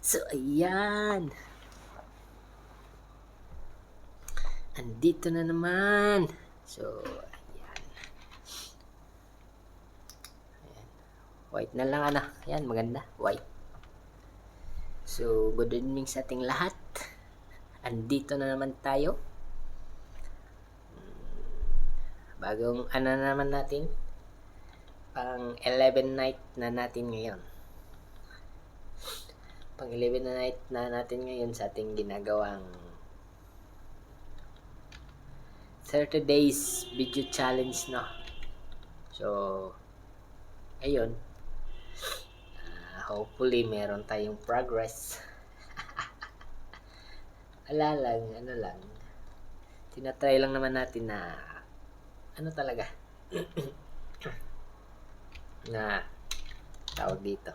So, ayan. Andito na naman. So, ayan. Ayan. White na lang, ano. Ayan, maganda. White. So, good evening sa ating lahat. Andito na naman tayo. Bagong ano naman natin. Pang 11 night na natin ngayon. Pang 11 na night na natin ngayon sa ating ginagawang 30 days video challenge, no. So, ayun. Hopefully, meron tayong progress. Ala lang, ano lang. Tinatry lang naman natin na ano talaga na tawag dito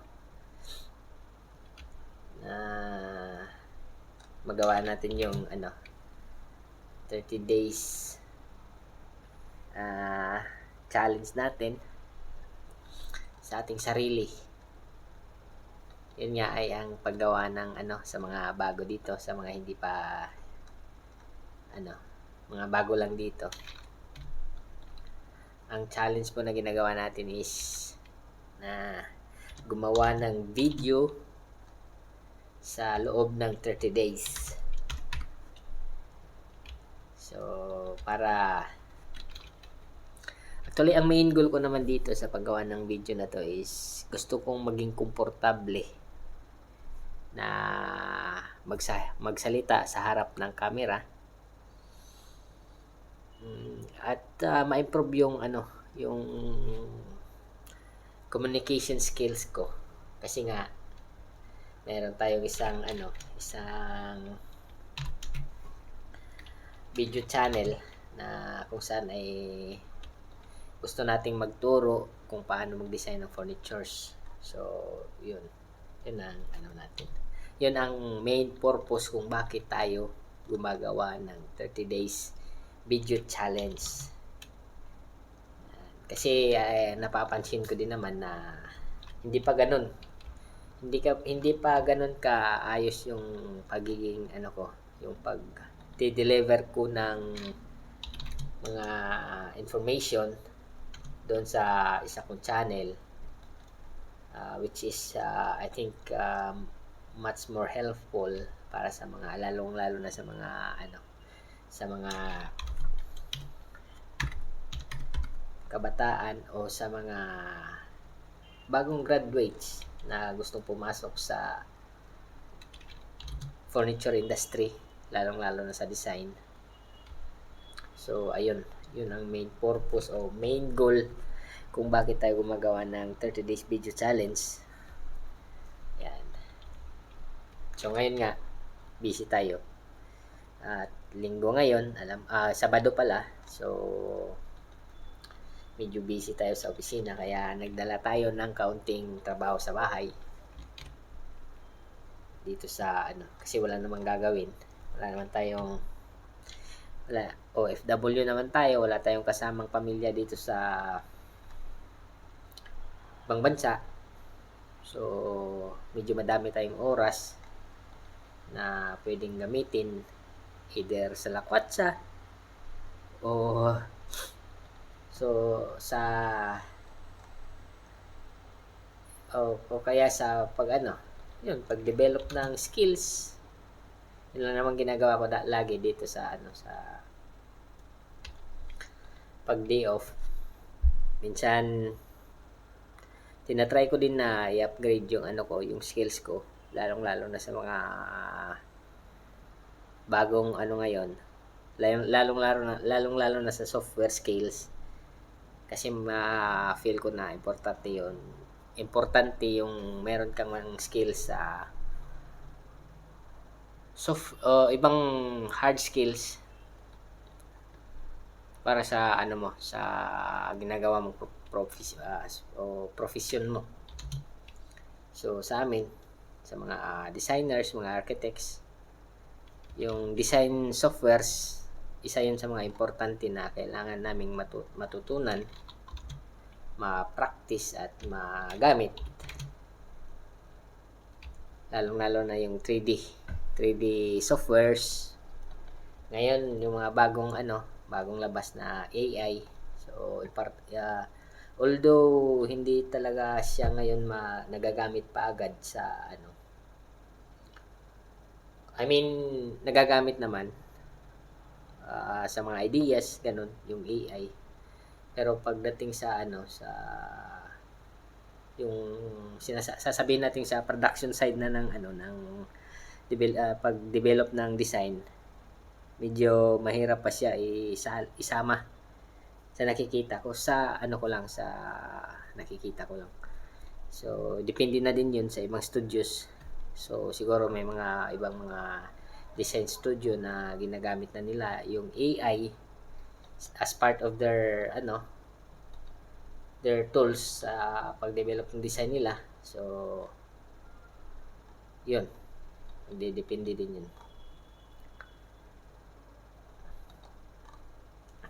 na magawa natin yung 30 days challenge natin sa ating sarili. Yun nga ay ang paggawa ng sa mga bago dito, sa mga hindi pa mga bago lang dito. Ang challenge po na ginagawa natin is na gumawa ng video sa loob ng 30 days. So, para actually, ang main goal ko naman dito sa paggawa ng video na to is gusto kong maging komportable na magsalita sa harap ng camera. At ma-improve yung yung communication skills ko. Kasi nga meron tayong isang video channel na kung saan ay gusto nating magturo kung paano mag-design ng furnitures. So, yun. Yun ang natin. Yun ang main purpose kung bakit tayo gumagawa ng 30 days video challenge. Kasi napapansin ko din naman na hindi pa ganun. Hindi pa ganun ka ayos yung pagiging yung pag-deliver ko ng mga information doon sa isa kong channel, which is I think much more helpful para sa mga lalong-lalo na sa mga kabataan o sa mga bagong graduates na gustong pumasok sa furniture industry, lalong-lalo na sa design. So, ayun. Yun ang main purpose o main goal kung bakit tayo gumagawa ng 30 days video challenge. Yan. So, ngayon nga, busy tayo. At linggo ngayon, Sabado pala. So, medyo busy tayo sa opisina kaya nagdala tayo ng kaunting trabaho sa bahay. Dito sa kasi wala namang gagawin. OFW naman tayo, wala tayong kasamang pamilya dito sa ibang bansa. So, medyo madami tayong oras na pwedeng gamitin either sa lakwatsa o kaya sa pag-develop ng skills. Yun lang naman ginagawa ko lagi dito sa sa pag day off. Minsan tinatry ko din na i-upgrade yung yung skills ko, lalong-lalo na sa mga bagong ngayon. Lalong-lalo na sa software skills. Kasi ma-feel ko na importante yung meron kang skills sa ibang hard skills para sa sa ginagawa mong profession mo. So, sa amin, sa mga designers, mga architects, yung design softwares, isa yun sa mga importante na kailangan naming matutunan, ma-practice at magamit lalong-lalo na yung 3D softwares. Ngayon, yung mga bagong labas na AI. So, although hindi talaga siya ngayon nagagamit pa agad sa I mean, nagagamit naman sa mga ideas, ganun, yung AI. Pero pagdating sa yung sasabihin natin sa production side na ng pag-develop ng design, medyo mahirap pa siya isama sa nakikita ko sa nakikita ko lang. So, depende na din yun sa ibang studios. So, siguro may mga ibang mga design studio na ginagamit na nila yung AI as part of their tools sa pag-develop ng design nila. So, yun. Depende din yun.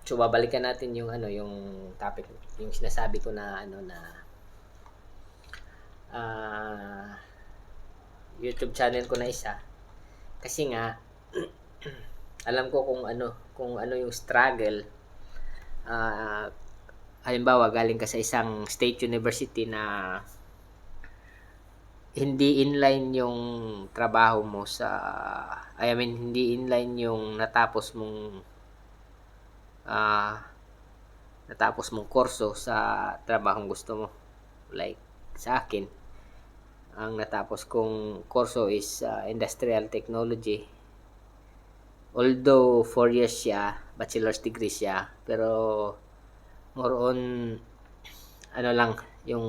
So, babalikan natin yung yung topic, yung sinasabi ko na YouTube channel ko na isa. Kasi nga alam ko kung ano yung struggle. Halimbawa, galing ka sa isang state university na hindi inline yung trabaho mo hindi inline yung natapos mong kurso sa trabahong gusto mo. Like sa akin, ang natapos kong kurso is industrial technology. Although 4 years siya, bachelor's degree siya, pero more on lang yung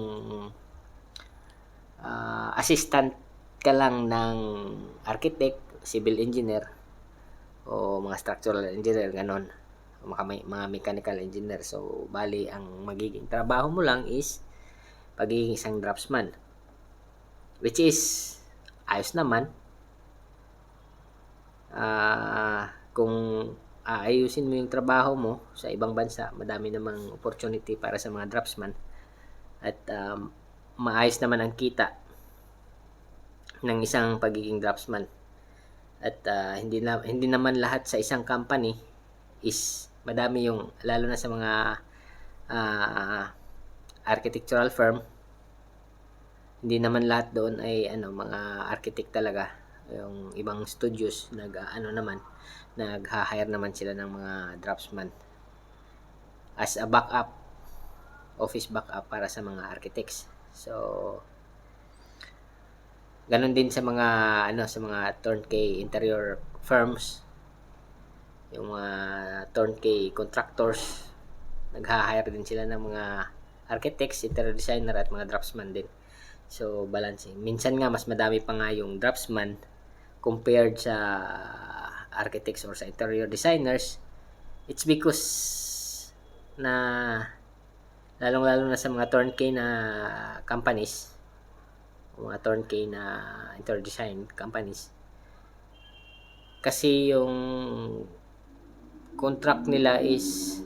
assistant ka lang ng architect, civil engineer, o mga structural engineer, ganon, mga mechanical engineer. So, bali, ang magiging trabaho mo lang is pagiging isang draftsman, which is ayos naman. Kung aayusin mo yung trabaho mo sa ibang bansa, madami namang opportunity para sa mga draftsman, at maayos naman ang kita ng isang pagiging draftsman. At hindi naman lahat sa isang company is madami yung, lalo na sa mga architectural firm, hindi naman lahat doon ay mga architect talaga. Yung ibang studios nag-hire naman sila ng mga draftsman as a backup, office backup para sa mga architects. So, ganun din sa mga turnkey interior firms, yung mga turnkey contractors, nag-hire din sila ng mga architects, interior designer, at mga draftsman din. So, balancing. Minsan nga mas madami pa nga yung draftsman compared sa architects or sa interior designers. It's because na lalong-lalo na sa mga turnkey na companies, mga turnkey na interior design companies, kasi yung contract nila is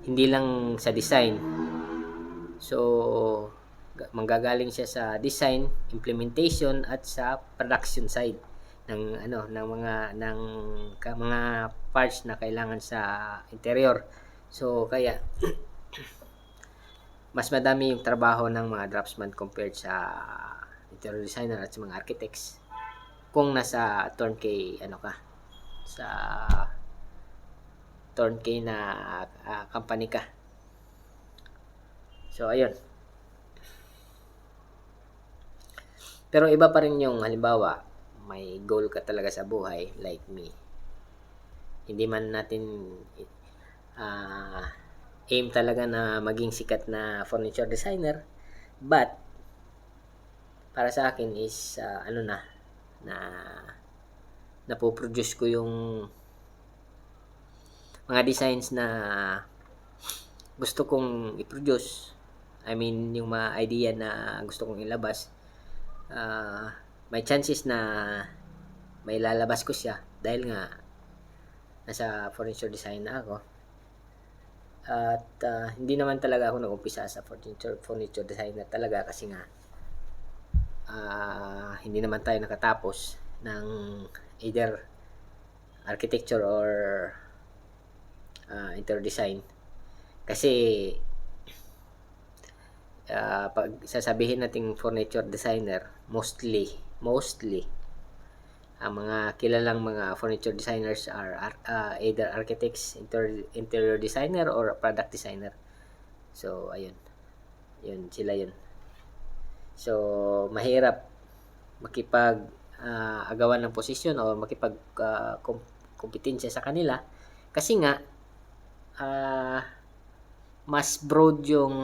hindi lang sa design. So, manggagaling siya sa design, implementation, at sa production side ng mga parts na kailangan sa interior. So, kaya mas madami yung trabaho ng mga draftsman compared sa interior designer at sa mga architects kung nasa turnkey sa turnkey na company ka. So, ayun. Pero iba pa rin yung, halimbawa, may goal ka talaga sa buhay, like me. Hindi man natin aim talaga na maging sikat na furniture designer, but para sa akin is napoproduce ko yung mga designs na gusto kong i-produce. I mean, yung mga idea na gusto kong ilabas, may chances na may lalabas ko siya dahil nga nasa furniture design na ako. At hindi naman talaga ako nag-umpisa sa furniture designer talaga, kasi nga hindi naman tayo nakatapos ng either architecture or interior design. Kasi pag sasabihin nating furniture designer, mostly ang mga kilalang mga furniture designers are either architects, interior designer, or product designer. So ayun, sila yun. So mahirap makipag agawan ng posisyon o makipag kompetensya sa kanila kasi nga mas broad yung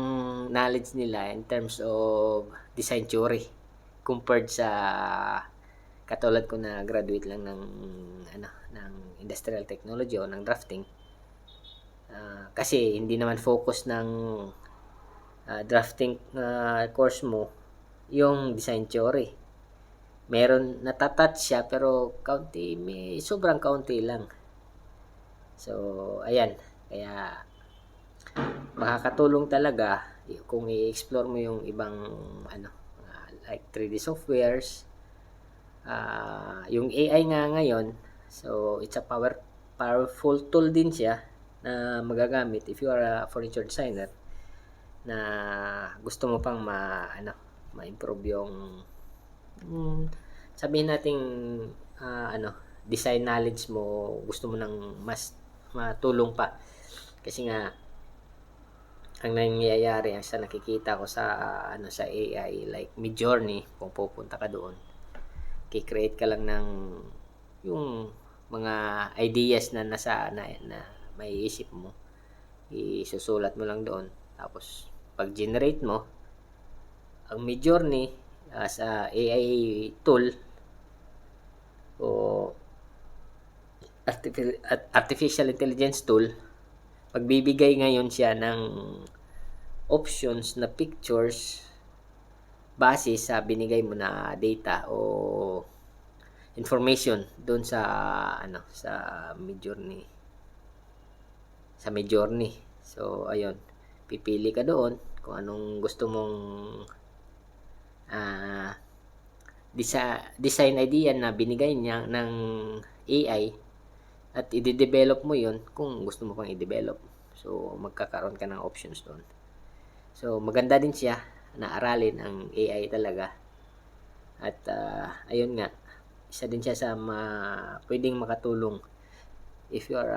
knowledge nila in terms of design theory compared sa katulad ko na graduate lang ng ng industrial technology o ng drafting. Kasi hindi naman focus ng drafting course mo yung design theory. Meron natatouch siya pero sobrang kaunti lang. So ayan, kaya makakatulong talaga kung i-explore mo yung ibang like 3D softwares, yung AI nga ngayon. So it's a powerful tool din siya na magagamit if you are a furniture designer na gusto mo pang ma-improve yung sabihin nating design knowledge mo, gusto mo nang mas matulong pa. Kasi nga ang nangyayari sa nakikita ko sa sa AI like Midjourney, kung pupunta ka doon, ki-create ka lang ng yung mga ideas na may isip mo, isusulat mo lang doon, tapos pag generate mo ang Midjourney sa AI tool o artificial intelligence tool, pagbibigay ngayon siya ng options na pictures base sa binigay mo na data o information doon sa sa Midjourney. So ayun, pipili ka doon kung anong gusto mong design idea na binigay niya ng AI at i-develop mo yun kung gusto mo pang i-develop. So magkakaroon ka ng options doon. So maganda din siya na aralin ang AI talaga. At ayun nga, isa din siya sa pwedeng makatulong if you are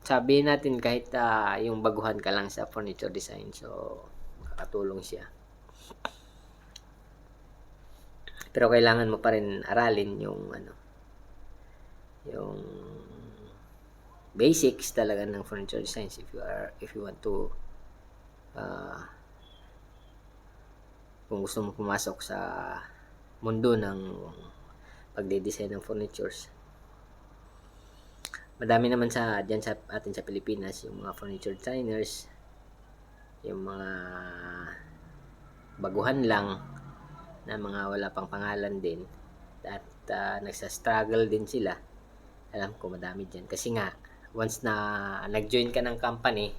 sabihin natin kahit yung baguhan ka lang sa furniture design. So makakatulong siya. Pero kailangan mo pa rin aralin yung yung basics talaga ng furniture design if you want to kung gusto mo pumasok sa mundo ng pagde-design ng furnitures. Madami naman diyan sa atin sa Pilipinas yung mga furniture designers, yung mga baguhan lang na mga wala pang pangalan din at nagsa-struggle din sila. Alam ko madami diyan kasi nga once na nag-join ka ng company,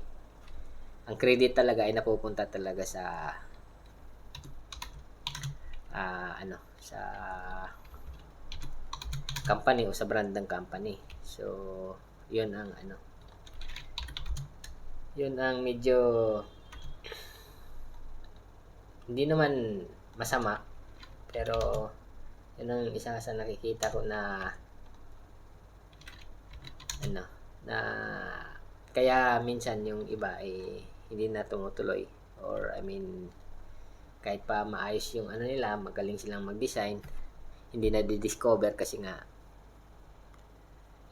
ang credit talaga ay napupunta talaga sa sa company o sa brand ng company. So yun ang medyo hindi naman masama, pero yun ang isa sa nakikita ko na na kaya minsan yung iba ay hindi na tumutuloy, or kahit pa maayos yung nila, magaling silang mag-design, hindi na di-discover kasi nga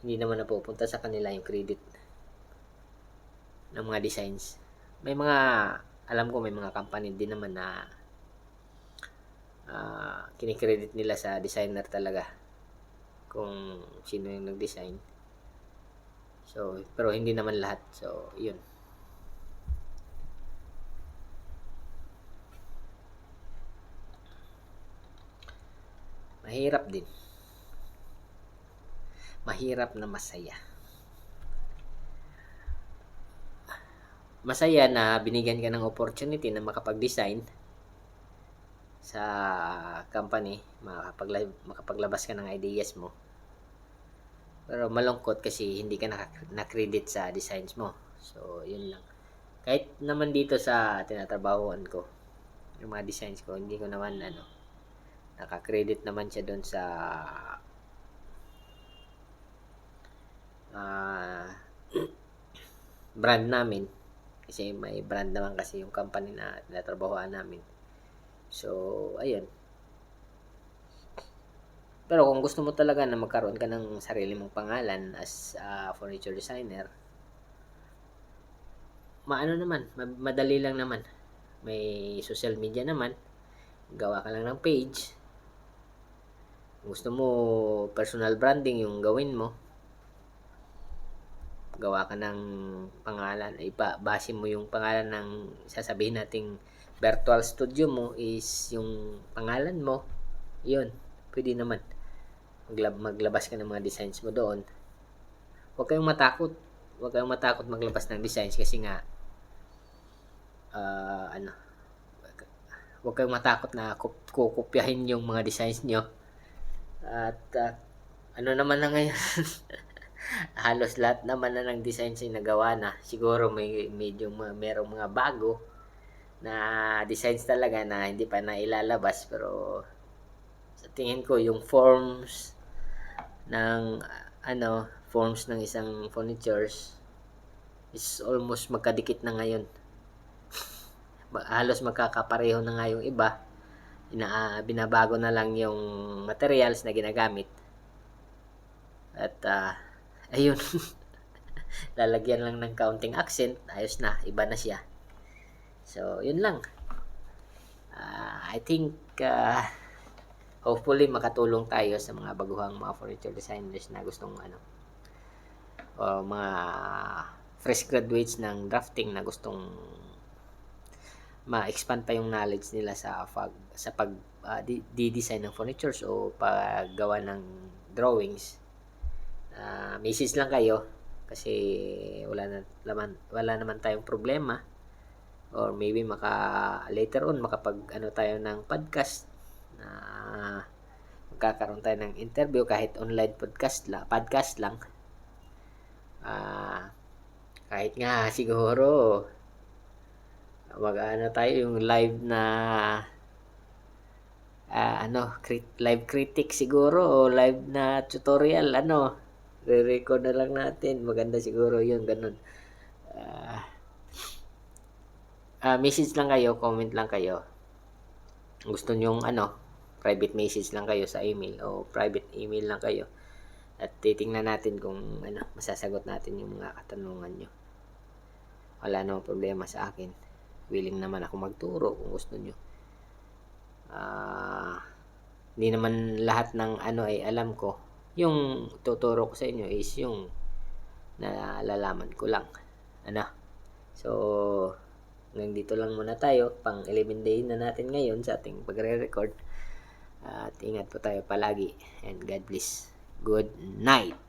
hindi naman napupunta sa kanila yung credit ng mga designs. May mga alam ko may mga company din naman na kinikredit nila sa designer talaga kung sino yung nag-design. So pero hindi naman lahat. So yun. Mahirap din. Mahirap na masaya. Masaya na binigyan ka ng opportunity na makapag-design sa company, makapaglabas ka ng ideas mo. Pero malungkot kasi hindi ka na-credit sa designs mo. So, yun lang. Kahit naman dito sa tinatrabahoan ko, yung mga designs ko, hindi ko naman naka-credit naman siya doon sa brand namin. Kasi may brand naman kasi yung company na tinatrabahoan namin. So, ayun. Pero kung gusto mo talaga na magkaroon ka ng sarili mong pangalan as furniture designer, madali lang naman. May social media naman. Gawa ka lang ng page. Kung gusto mo personal branding yung gawin mo, gawa ka ng pangalan, base mo yung pangalan ng sasabihin nating virtual studio mo is yung pangalan mo, yun, pwede naman maglabas ka ng mga designs mo doon. Huwag kayong matakot maglabas ng designs kasi nga huwag kayong matakot na kukopyahin yung mga designs nyo. At ano naman na ngayon halos lahat naman na ng designs ay nagawa na. Siguro merong mga bago na designs talaga na hindi pa nailalabas, pero sa tingin ko yung forms ng isang furnitures is almost magkadikit na ngayon. Halos magkakapareho na nga yung iba. Binabago na lang yung materials na ginagamit. At ayun. Lalagyan lang ng counting accent, ayos na, iba na siya. So, yun lang. I think hopefully makatulong tayo sa mga baguhang mga furniture designers na gustong o mga fresh graduates ng drafting na gustong ma-expand pa yung knowledge nila sa pag di-design ng furnitures o paggawa ng drawings. Message lang kayo kasi wala naman tayong problema, or maybe later on makapag tayo ng podcast na magkakaroon tayo ng interview kahit online podcast lang. Kahit nga siguro tayo yung live na live critic siguro o live na tutorial, re-record na lang natin. Maganda siguro yun, ganun. Message lang kayo, comment lang kayo. Gusto nyong private message lang kayo sa email o private email lang kayo. At titingnan natin kung masasagot natin yung mga katanungan nyo. Wala namang problema sa akin. Willing naman ako magturo kung gusto nyo. Hindi naman lahat ng ay alam ko. Yung tuturo ko sa inyo is yung nalalaman ko lang. So, hanggang dito lang muna tayo. Pang 11 day na natin ngayon sa ating pagre-record. At ingat po tayo palagi. And God bless. Good night.